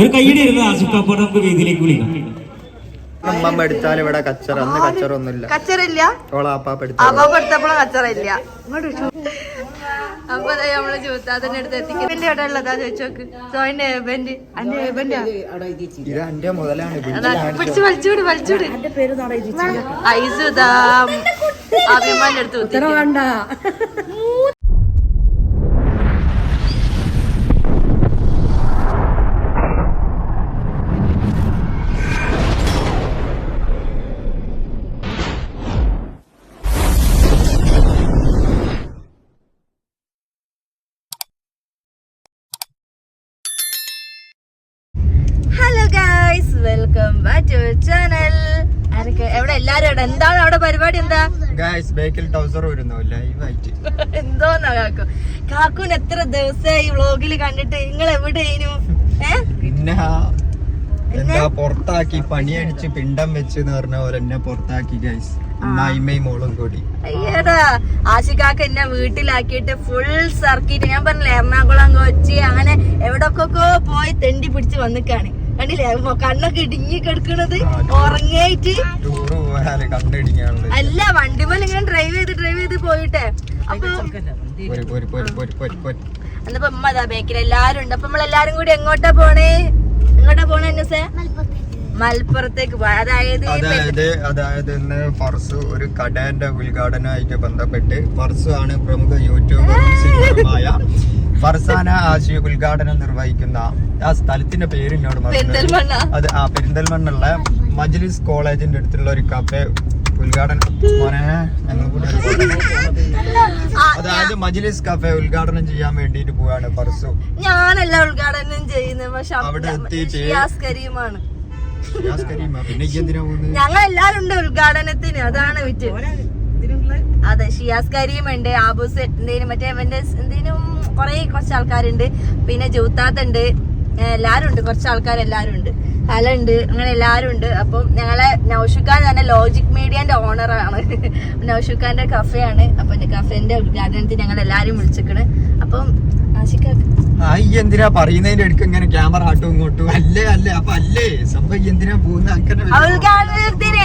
ഒരു കൈയ്യടി ഇരുന്ന് ആശുക്കാപ്പോടെ നമുക്ക് വേദിയിലേക്ക് വിളിക്കാം. അമ്മ എടുത്താൽ ഇവിടെ കച്ചറ അന്ന് കച്ചറൊന്നുമില്ല. കച്ചറില്ല അപ്പാപ്പെടുത്തപ്പോഴും കച്ചറില്ല. അപ്പൊ നമ്മള് ചോദിച്ചാതിന്റെ അടുത്ത് എത്തിക്കും. എന്റെ ഇവിടെ ഉള്ളതാ ചോദിച്ചോക്ക്. സോയിന്റെ ഏബന്റ് അന്റെ ഏബന്റ് ഇത് എന്റെ മുതലാണ്. പിടിച്ച് വലിച്ചൂട് വലിച്ചൂട്. ഐസുതാ അഭിമാന്റെ അടുത്ത് ഉത്തരവ് വേണ്ട. Hello guys, welcome back to channel. എവിടെ എല്ലാരും ഇവിടെ? എന്താണ് അവിടെ പരിപാടി? എന്താ എന്തോന്നാ കാക്കു? കാക്കുന് എത്ര ദിവസമായി വ്ളോഗില് കണ്ടിട്ട്. നിങ്ങൾ എവിടെയായിരുന്നു? എന്താ പുറത്താക്കി, പണിയടിച്ച് പിണ്ടം വെച്ച് പറഞ്ഞ പോലെ എന്നെ പുറത്താക്കി ഗൈസ്. അമ്മായിമ്മയും മോളും കൂടി. അയ്യടാ, ആശിക്കാക്ക് എന്നെ വീട്ടിലാക്കിയിട്ട് ഫുൾ സർക്കിട്ട്. ഞാൻ പറഞ്ഞില്ലേ, എറണാകുളം, കൊച്ചി, അങ്ങനെ എവിടൊക്കെ പോയി തെണ്ടി പിടിച്ച് വന്നിക്കാണ്. കണ്ടില്ലേ കണ്ണൊക്കെ ഇടുങ്ങി കിടക്കണത് ഉറങ്ങിയിട്ട്. അല്ല, വണ്ടിമേൽ ഇങ്ങനെ ഡ്രൈവ് ചെയ്ത് പോയിട്ടെ. അപ്പൊ എന്നിപ്പോ ഉമ്മ അതാ ബേക്കിൽ എല്ലാരും ഉണ്ട്. അപ്പൊ നമ്മളെല്ലാരും കൂടി എങ്ങോട്ടാ പോണേ എന്നെ? മലപ്പുറത്തേക്ക് പോയി. അതായത് ഇന്ന് ഫർസു ഒരു കടേന്റെ ഉദ്ഘാടനമായിട്ട് ബന്ധപ്പെട്ട്, ഫർസു ആണ് പ്രമുഖ യൂട്യൂബറുമായ ഫർസാന ആശി ഉദ്ഘാടനം നിർവഹിക്കുന്ന ആ സ്ഥലത്തിന്റെ പേര് എന്നോട് അത് പെരിന്തൽമണ്ണുള്ള മജ്ലിസ് കോളേജിന്റെ അടുത്തുള്ള ഒരു കഫേ ഉദ്ഘാടനം. അതായത് മജ്ലിസ് കഫേ ഉദ്ഘാടനം ചെയ്യാൻ വേണ്ടിട്ട് പോവാണ് ഫർസു. ഞാനല്ല ഉദ്ഘാടനം ചെയ്യുന്നത്, പക്ഷെ അവിടെ എത്തിയിട്ട് പിന്നെ എന്തിനാ പോകുന്നത്? ഞങ്ങൾ എല്ലാരും ഉണ്ട് ഉദ്ഘാടനത്തിന്. അതാണ് വിറ്റ്. അതെ, ഷിയാസ് കരീം ഉണ്ട്, ആബൂസ് എന്തേനും മറ്റേ എന്തേനും കുറച്ച് ആൾക്കാരുണ്ട്. പിന്നെ ജൂത്താത്തുണ്ട്, എല്ലാരും ഉണ്ട്. കുറച്ച് ആൾക്കാർ എല്ലാരും ഉണ്ട്. ഉണ്ട്, അങ്ങനെ എല്ലാരും ഉണ്ട്. അപ്പം ഞങ്ങളെ നൗഷുഖാൻ തന്നെ ലോജിക് മീഡിയന്റെ ഓണറാണ്. നൗഷുഖാന്റെ കഫേ ആണ്. അപ്പൊ കഫേന്റെ ഉദ്ഘാടനത്തിന് ഞങ്ങൾ എല്ലാരും വിളിച്ചിക്കണ്. അപ്പം എന്തിനാ പറയുന്നതിന്റെ അടുക്ക് ഇങ്ങനെ ക്യാമറ ആട്ടും ഇങ്ങോട്ടും? അല്ലേ അപ്പൊ സംഭവം എന്തിനാ പോകുന്ന? ഉദ്ഘാടനത്തിന്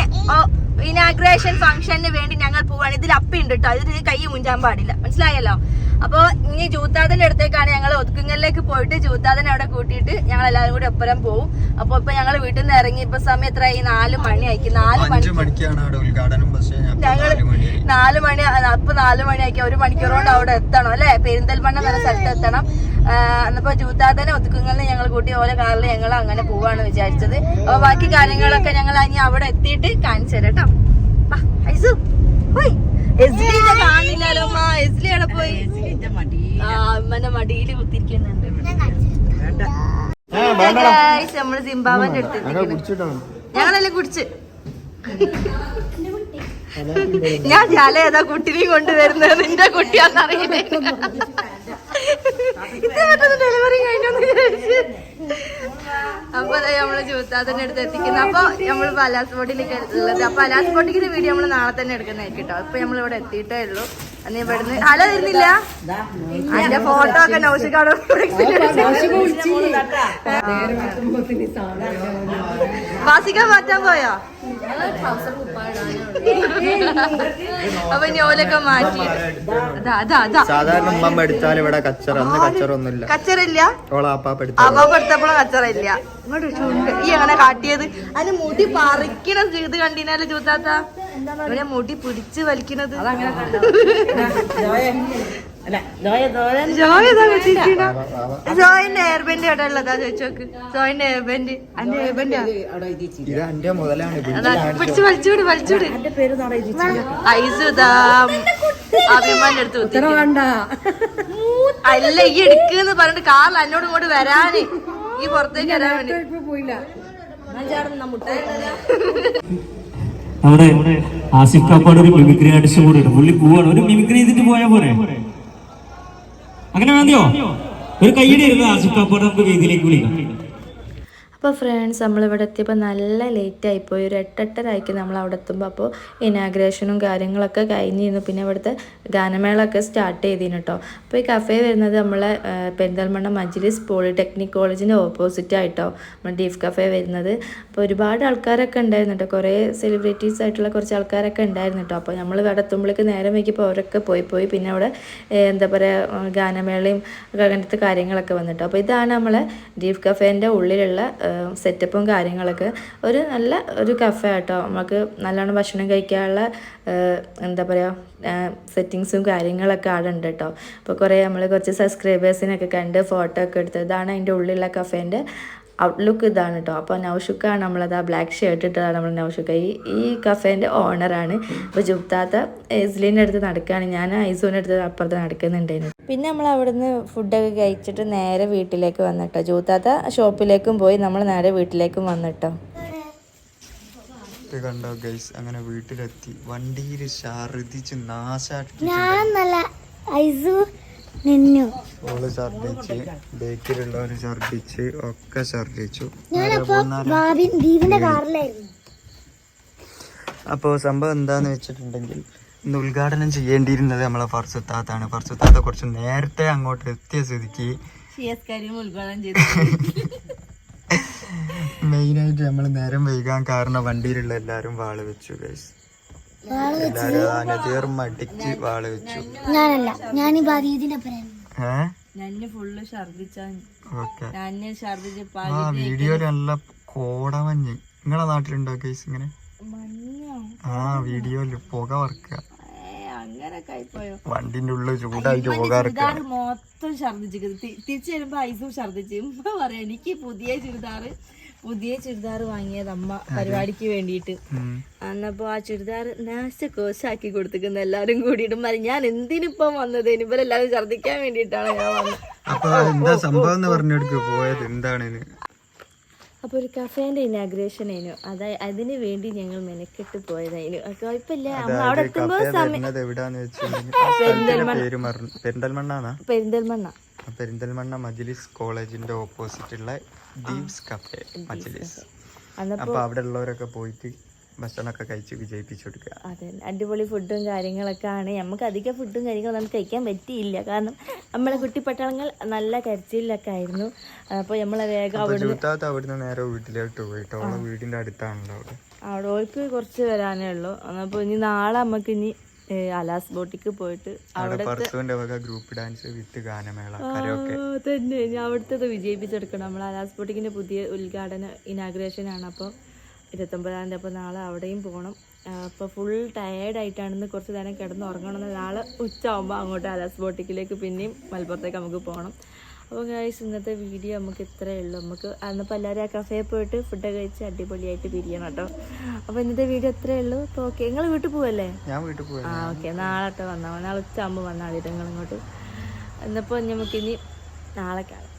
ഇനാഗ്രേഷൻ ഫംഗ്ഷന് വേണ്ടി ഞങ്ങൾ പോവാണ്. ഇതിൽ അപ്പിണ്ട് കേട്ടോ, ഇതിന് കൈ മുഞ്ചാൻ പാടില്ല, മനസ്സിലായല്ലോ. അപ്പൊ ഇനി ജൂത്താദിന്റെ അടുത്തേക്കാണ് ഞങ്ങൾ ഒതുക്കുങ്ങലിലേക്ക് പോയിട്ട് ജൂത്താദിനെ അവിടെ കൂട്ടിയിട്ട് ഞങ്ങൾ എല്ലാവരും കൂടി ഒപ്പരം പോകും. അപ്പൊ ഇപ്പൊ ഞങ്ങൾ വീട്ടിൽ നിന്ന് ഇറങ്ങി ഇപ്പൊ സമയം എത്രയായി? 4 മണിയാക്കി. 4 മണിക്കാണ് ഞങ്ങള് 4 മണി. അപ്പൊ 4 മണിയാക്കി. 1 മണിക്കൂറുകൊണ്ട് അവിടെ എത്തണം അല്ലെ? പെരിന്തൽമണ്ണ എന്ന സ്ഥലത്ത് എത്തണം. എന്നിപ്പോ ജൂത്താദിനെ ഒതുക്കുങ്ങലിന് ഞങ്ങൾ കൂട്ടി ഓരോ കാറിൽ ഞങ്ങൾ അങ്ങനെ പോവാണ് വിചാരിച്ചത്. അപ്പൊ ബാക്കി കാര്യങ്ങളൊക്കെ ഞങ്ങൾ ഇനി അവിടെ എത്തിയിട്ട് കാണിച്ചു തരാം കേട്ടോ. കാണില്ലല്ലോ എസ്ലി അവിടെ പോയി. അമ്മന്റെ മടിയില് കുത്തിരിക്കുന്നുണ്ട്. നമ്മള് സിംബാബന്റെ അടുത്ത് ഞങ്ങളല്ലേ കുടിച്ച്. ഞാൻ ചാല ഏതാ കുട്ടിനെയും കൊണ്ടുവരുന്നത്? നിന്റെ കുട്ടിയാന്നറിയില്ലേ? ഡെലിവറി കഴിഞ്ഞോന്ന് ചോദിച്ചു. അപ്പൊ നമ്മള് ജൂത്താദിന്റെ അടുത്ത് എത്തിക്കുന്നത്. അപ്പൊ നമ്മള് പലാസ് ബോട്ടിലേക്ക് ഉള്ളത്. അപ്പൊ പലാസ് ബോട്ടിക്കിന്റെ വീഡിയോ നമ്മള് നാളെ തന്നെ എടുക്കുന്നതായിരിക്കും കേട്ടോ. അപ്പൊ നമ്മൾ ഇവിടെ എത്തിയിട്ടേ ഉള്ളൂ. അന്ന് ഇവിടുന്ന് ഹലോ തരുന്നില്ല. അതിന്റെ ഫോട്ടോ ഒക്കെ നൗഷിക്കാട് വാസിക്കാൻ മാറ്റാൻ പോയോ? അപ്പൊ ഇനി ഓലൊക്കെ മാറ്റി. സാധാരണ ഉമ്മ എടുത്താൽ ഇവിടെ കച്ചറ അന്ന് കച്ചറൊന്നുമില്ല. കച്ചറില്ല അപ്പാപ്പെടുത്തപ്പോഴും കച്ചറില്ല. ഇങ്ങോട്ട് ചുണ്ട് ഈ അങ്ങനെ കാട്ടിയത്. അതിന് മുടി പറിക്കണം ചെയ്ത് കണ്ടിനാല് ചൂത്താത്ത. ഇവിടെ മുടി പിടിച്ച് വലിക്കണത്. ജോയിന്റെ എയർബെന്റ് എവിടെ ഉള്ളതാ ചോദിച്ചോക്ക്. ജോയിന്റെ എയർബെന്റ് അന്റെ എയർബെന്റ് പിടിച്ച് വലിച്ചൂട്. ഐസുതാ അഭിമാന്റെ അടുത്ത് ഉത്തരവ് വേണ്ട. അല്ല, ഈ എടുക്കുന്ന് പറഞ്ഞിട്ട് കാറിൽ എന്നോട് ഇങ്ങോട്ട് വരാന്, ഈ പുറത്തേക്ക് വരാൻ വേണ്ടി അവിടെ ആസിഫ് കാപ്പാട് ഒരു മിമിക്രി ആർട്ടിസ്റ്റ് കൂടെ ഉണ്ട്. പുള്ളി പോവാണ്. ഒരു മിമിക്രി ചെയ്തിട്ട് പോയാ പോരെ? അങ്ങനെ മതിയോ? ഒരു കൈയ്യടി ഇരുന്ന് ആസിഫ് കാപ്പാട് നമുക്ക് വേദിയിലേക്ക് വിളിക്കാം. അപ്പോൾ ഫ്രണ്ട്സ് നമ്മളിവിടെ എത്തിയപ്പോൾ നല്ല ലേറ്റായിപ്പോയി, ഒരു 8-8:30 നമ്മൾ അവിടെ എത്തുമ്പോൾ. അപ്പോൾ ഇനാഗ്രേഷനും കാര്യങ്ങളൊക്കെ കഴിഞ്ഞിരുന്നു. പിന്നെ ഇവിടുത്തെ ഗാനമേളൊക്കെ സ്റ്റാർട്ട് ചെയ്തിരുന്നു കേട്ടോ. അപ്പോൾ ഈ കഫേ വരുന്നത് നമ്മളെ പെരിന്തൽമണ്ണ മജ്ലിസ് പോളിടെക്നിക് കോളേജിൻ്റെ ഓപ്പോസിറ്റ് ആയിട്ടോ നമ്മൾ ഡീഫ് കഫേ വരുന്നത്. അപ്പോൾ ഒരുപാട് ആൾക്കാരൊക്കെ ഉണ്ടായിരുന്നു കേട്ടോ, കുറേ സെലിബ്രിറ്റീസ് ആയിട്ടുള്ള കുറച്ച് ആൾക്കാരൊക്കെ ഉണ്ടായിരുന്നു കേട്ടോ. അപ്പോൾ നമ്മൾ ഇവിടെ എത്തുമ്പോഴേക്ക് നേരം വൈകിപ്പോൾ അവരൊക്കെ പോയി പിന്നെ അവിടെ എന്താ പറയുക ഗാനമേളയും അങ്ങനത്തെ കാര്യങ്ങളൊക്കെ വന്നിട്ടോ. അപ്പോൾ ഇതാണ് നമ്മളെ ഡീഫ് കഫേൻ്റെ ഉള്ളിലുള്ള സെറ്റപ്പും കാര്യങ്ങളൊക്കെ. ഒരു നല്ല ഒരു കഫേ ആട്ടോ, നമുക്ക് നല്ലോണം ഭക്ഷണം കഴിക്കാനുള്ള എന്താ പറയുക സെറ്റിങ്സും കാര്യങ്ങളൊക്കെ അവിടെ ഉണ്ട് കേട്ടോ. അപ്പോൾ നമ്മൾ കുറച്ച് സബ്സ്ക്രൈബേഴ്സിനൊക്കെ കണ്ട് ഫോട്ടോ ഒക്കെ എടുത്തത്. ഇതാണ് അതിൻ്റെ ഉള്ളിലുള്ള കഫേൻ്റെ ഔട്ട്ലുക്ക് ഇതാണ് കേട്ടോ. അപ്പോൾ നൗഷുക്കാണ് നമ്മളത്, ആ ബ്ലാക്ക് ഷർട്ട് ഇട്ടതാണ് നമ്മൾ നൗഷുക്ക. ഈ കഫേൻ്റെ ഓണറാണ്. അപ്പോൾ ജുബ്താത്ത എസ്ലിൻ്റെ അടുത്ത് നടക്കുകയാണ്, ഞാൻ ഐസൂൻ്റെ അടുത്ത് അപ്പുറത്ത് നടക്കുന്നുണ്ടായിരുന്നു. പിന്നെ നമ്മൾ അവിടുന്ന് ഫുഡൊക്കെ കഴിച്ചിട്ട് നേരെ വീട്ടിലേക്ക് വന്നിട്ടോ. ജൂത്താത്ത ഷോപ്പിലേക്കും പോയി, നമ്മൾ നേരെ വീട്ടിലേക്കും വന്നിട്ടോ. കണ്ടോ ഗൈസ്, അങ്ങനെ വീട്ടിലെത്തി. വണ്ടിയിൽ ഛർദിച്ച് നാശാക്കി. ഓള് ഛർദിച്ച്, ബേക്കിലുള്ളവര് ഛർദിച്ച്, ഒക്കെ ഛർദിച്ചു. അപ്പോ സംഭവം എന്താന്ന് വെച്ചിട്ടുണ്ടെങ്കിൽ ഇന്ന് ഉദ്ഘാടനം ചെയ്യേണ്ടിയിരുന്നത് നമ്മളെ ഫർസുത്താത്താണ്. ഫർസുത്താത്ത കുറച്ച് നേരത്തെ അങ്ങോട്ട് എത്തിയ സ്ഥിതിക്ക് മെയിനായിട്ട് നമ്മൾ നേരം വൈകാൻ കാരണം വണ്ടിയിലുള്ള എല്ലാരും വാള് വെച്ചു ഗൈസ്. എല്ലാരും നദിയർ മടിക്ക് വാള് വെച്ചു. വീഡിയോയില് നല്ല കോടമഞ്ഞ്. നിങ്ങളെ നാട്ടിലുണ്ടോ ഗൈസ് ഇങ്ങനെ? ആ വീഡിയോയില് പുക വറക്കുക, വണ്ടിന്റെ ഉള്ളിൽ ചൂടായിട്ട് പുക വറക്കുക. മൊത്തം ഛർദിച്ചു. തിരിച്ചു വരുമ്പോ ഐസും ഛർദിച്ചു. പറയാ എനിക്ക് പുതിയ ചുരിദാർ വാങ്ങിയത് അമ്മ പരിപാടിക്ക് വേണ്ടിയിട്ട്. അന്നപ്പോ ആ ചുരിദാർ നാശകോശാക്കി കൊടുത്തിരിക്കുന്ന എല്ലാരും കൂടിയിട്ടും ഞാൻ എന്തിനിപ്പം വന്നത്, ഇനിയിപ്പോഴെല്ലാരും ഛർദിക്കാൻ വേണ്ടിയിട്ടാണ് ഞാൻ വന്നത്. അപ്പൊ എന്താ സംഭവം എന്ന് പറഞ്ഞെടുക്ക് പോയത് എന്താണ്? അപ്പോൾ ഒരു കഫേന്റെ ഇനാഗ്രേഷൻ ആയിരുന്നു, അതിന് വേണ്ടി ഞങ്ങൾ മെനക്കെട്ട് പോയതായിരുന്നു. കുഴപ്പമില്ല, നമ്മൾ അവിടെ എത്തുമ്പോ പെരിന്തൽമണ്ണ മജ്ലിസ് കോളേജിന്റെ ഓപ്പോസിറ്റ് ഉള്ള ഡീപ്സ് കഫേ മജ്ലിസ്. അപ്പൊ അവിടെ ഉള്ളവരൊക്കെ പോയിട്ട് ഭക്ഷണമൊക്കെ കഴിച്ച് വിജയിപ്പിച്ചു കൊടുക്കുക. അതെ, അടിപൊളി ഫുഡും കാര്യങ്ങളൊക്കെ ആണ്. നമുക്ക് അധികം ഫുഡും കാര്യങ്ങളും നമുക്ക് കഴിക്കാൻ പറ്റിയില്ല, കാരണം നമ്മളെ കുട്ടിപ്പട്ടാളങ്ങൾ നല്ല കരച്ചിലൊക്കെ ആയിരുന്നു. അപ്പോൾ നമ്മളെ വേഗം അവിടുന്ന് നേരെ വീട്ടിലോട്ട് പോയിട്ട് വീടിന്റെ അടുത്താണല്ലോ അവിടെ ഓർക്ക് കുറച്ച് വരാനേ ഉള്ളൂ. അപ്പോൾ ഇനി നാളെ നമുക്ക് ഇനി അലാസ് ബോട്ടിക്ക് പോയിട്ട് അവിടെ ഗ്രൂപ്പ് ഡാൻസ് വിത്ത് ഗാനമേള തന്നെ ഇനി അവിടുത്തെ വിജയിപ്പിച്ചെടുക്കണം. നമ്മൾ അലാസ് ബോട്ടിക്കിന്റെ പുതിയ ഉദ്ഘാടന ഇനാഗ്രേഷൻ ആണ്. അപ്പോൾ 29-ാം തീയതി. അപ്പോൾ നാളെ അവിടെയും പോകണം. അപ്പോൾ ഫുൾ ടയേർഡായിട്ടാണെന്ന് കുറച്ച് നേരം കിടന്ന് ഉറങ്ങണമെന്ന്. നാളെ ഉച്ചയാകുമ്പോൾ അങ്ങോട്ട് അലാസ് ബോട്ടിക്കിലേക്ക് പിന്നെയും മലപ്പുറത്തേക്ക് നമുക്ക് പോകണം. അപ്പോൾ ഗൈസ് ഇന്നത്തെ വീഡിയോ നമുക്ക് ഇത്രയേ ഉള്ളൂ. നമുക്ക് അന്നപ്പോൾ എല്ലാവരും ആ കഫേയിൽ പോയിട്ട് ഫുഡൊക്കെ കഴിച്ച് അടിപൊളിയായിട്ട് പിരിയണം കേട്ടോ. അപ്പോൾ ഇന്നത്തെ വീഡിയോ ഇത്രയേ ഉള്ളൂ. അപ്പോൾ ഓക്കെ, നിങ്ങൾ വീട്ടിൽ പോവല്ലേ? ഞാൻ വീട്ടിൽ പോയി. ഓക്കെ, നാളെ വന്നാൽ മതി, നാളെ ഉച്ചയാകുമ്പോൾ വന്നാൽ മതി നിങ്ങൾ ഇങ്ങോട്ട്. എന്നപ്പോൾ നമുക്കിനി നാളെ കാണാം.